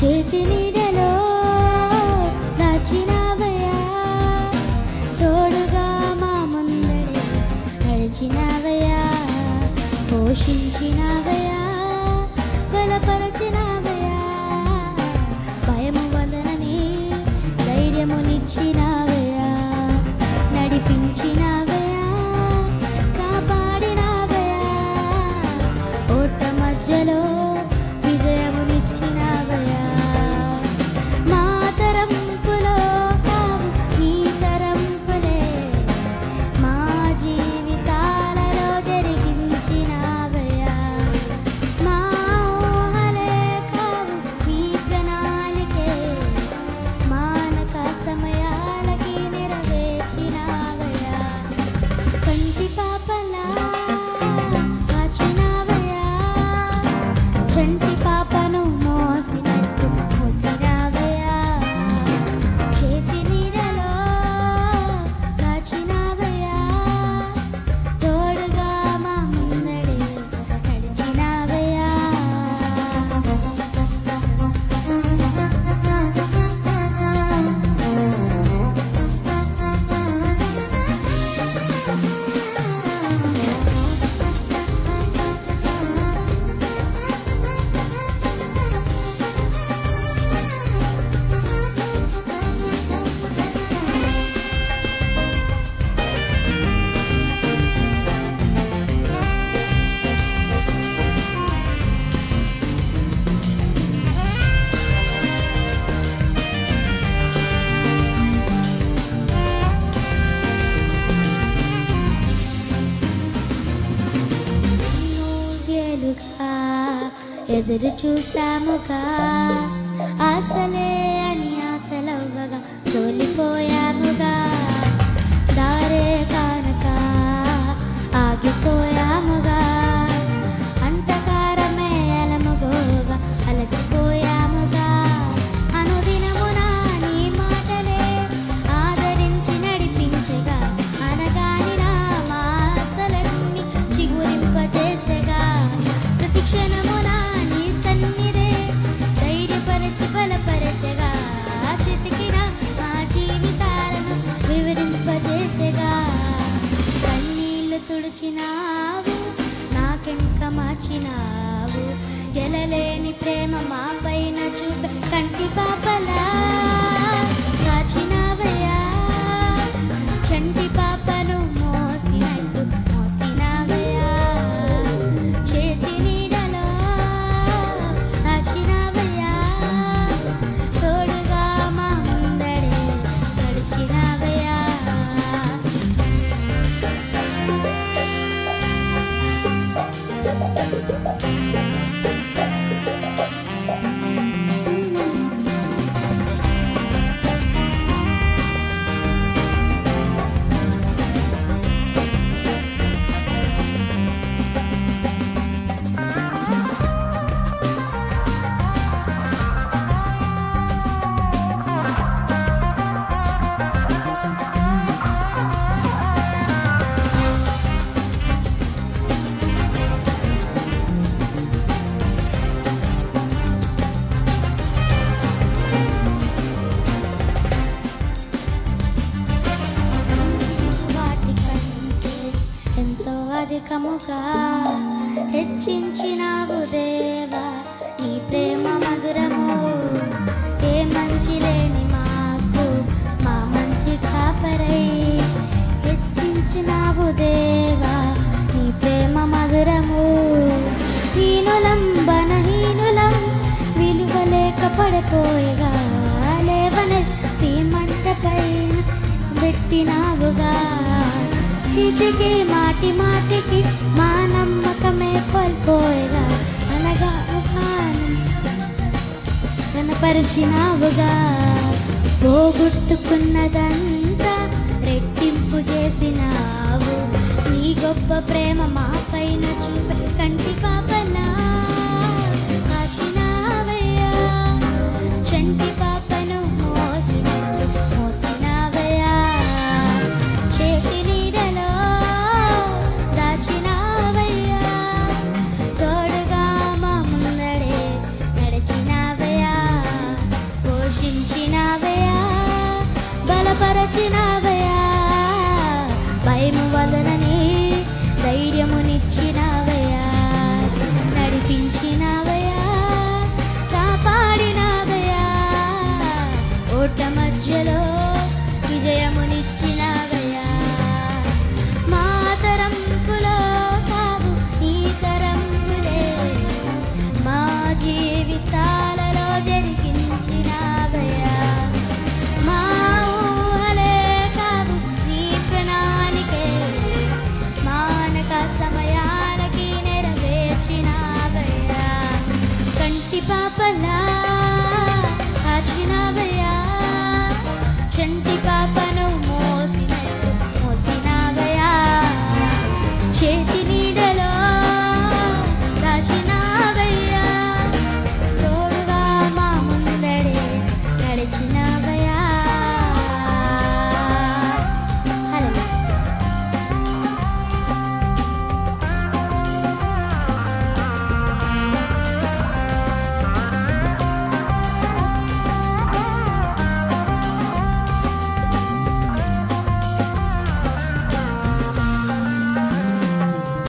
చేతి నీడలో దాచినావయ్యా, తోడుగా మా ముందడే నడిచినావయ్యా, పోషించినావయ్యా, బలపరచినావయ్యా, భయము వదలని ధైర్యమునిచ్చినావయ్యా, నడిపించినావయ్యా, కాపాడినావయ్యా, ఓట మధ్యలో విజయమునిచ్చినావయ్యా. మా తరంపులో కావు నీ తరంపులే, మా జీవితాలలో జరిగించినావయ్యా. మా ఊహలే కావు నీ ప్రణాళికే, మానక సమయాలకి నెరవేర్చినావయ్యా. కంటి పాపలా కాచినావయ్యా, చంటి పాపను మోసినట్టు మోసినావయ్యా, చేతి నీడలో కాచినావయ్యా, తోడుగా మా ముందడే నడిచినావయ్యా. నువ్వేలుగా ఎదురు చూసాముగా, ఆశలే అని ఆశలవ్వగా తోలిపోయాముగా, దారే కానక ఆగిపోయాముగా, అంటకారమే అలముగోగా అలసిపోయాముగా, అనుదినమున నీ మాటలే ఆదరించి నడిపించగా, అనగానిన మా ఆశలన్నీ చిగురింపజేసగా, ప్రతి క్షణమున నీ సన్నిధే ధైర్యపరచి బలపరచగా, చితికిన మా జీవితాలను వివరింపజేసగా, కన్నీళ్లు తుడిచినావు, నాకెంత మార్చినావు, గెలలేని ప్రేమ మా పైన చూపే కంటి పాపలా కాచినావయ్యా, చంటి పాపను మోసినట్టు మోసినావయ్యా, చేతి నీడలో దాచినావయ్యా, తోడుగా మా ముందడే నడిచినావయ్యా. ఎంతో అధికముగా హెచ్చించినావు దేవా, నీ ప్రేమ మధురము, ఏ మంచి లేని మాకు మా మంచి కాపరై హెచ్చించినావు దేవా, నీ ప్రేమ మధురము. హీనులం బలహీనులం విలువలేక పడిపోయగా, లేవనెత్తి మంట పైన పెట్టినావుగా, చితికి మాటి మాటికి మా నమ్మకమే కోల్పోయగా, అనగా కనపరిచినావుగా, పోగొట్టుకున్నదంతా రెట్టింపు చేసినావు, నీ గొప్ప ప్రేమ మా పైన చూపే కంటి పాప